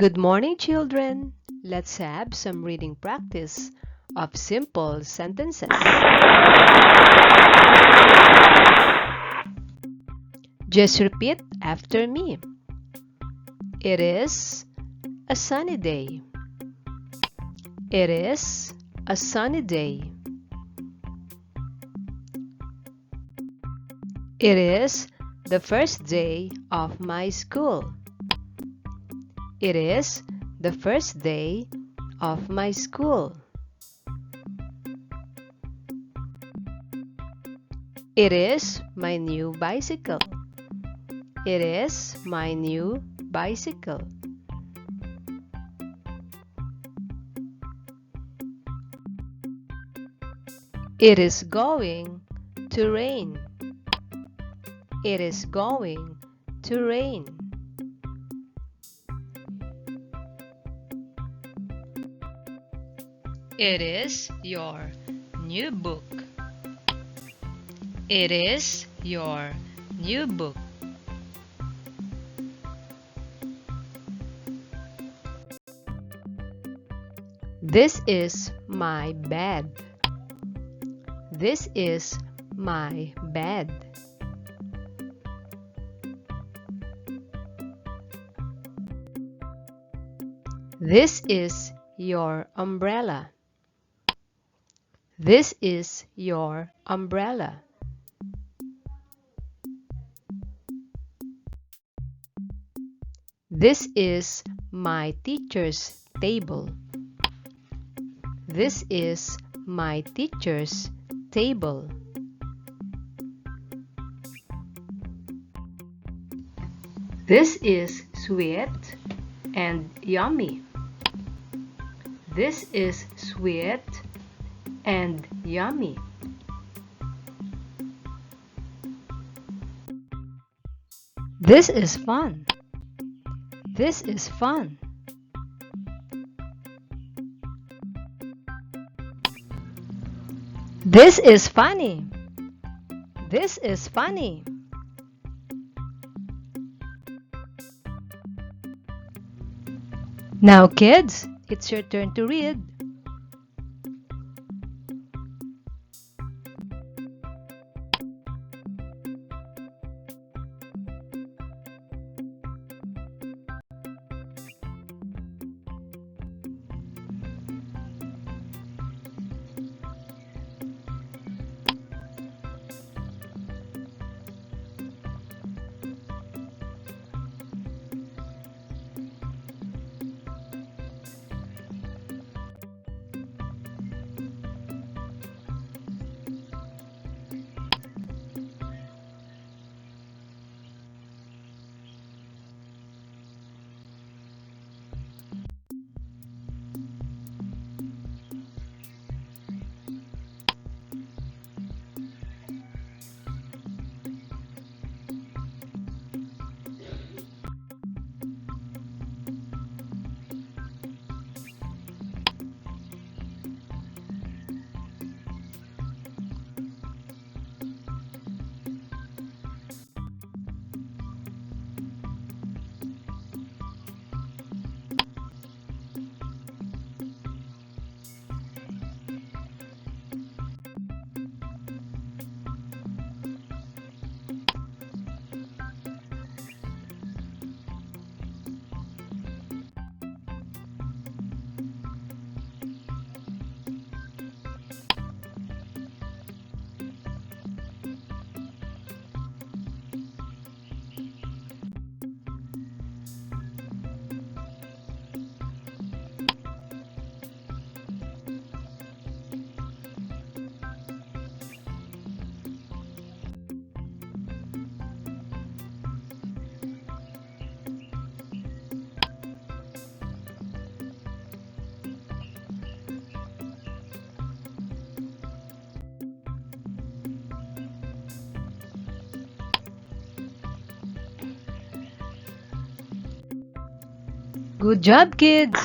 Good morning, children. Let's have some reading practice of simple sentences. Just repeat after me. It is a sunny day. It is a sunny day. It is the first day of my school. It is the first day of my school. It is my new bicycle. It is my new bicycle. It is going to rain. It is going to rain. It is your new book. It is your new book. This is my bed. This is my bed. This is your umbrella. This is your umbrella. This is my teacher's table. This is my teacher's table. This is sweet and yummy. This is sweet and yummy. This is fun. This is fun. This is funny. This is funny. Now, kids, it's your turn to read. Good job, kids!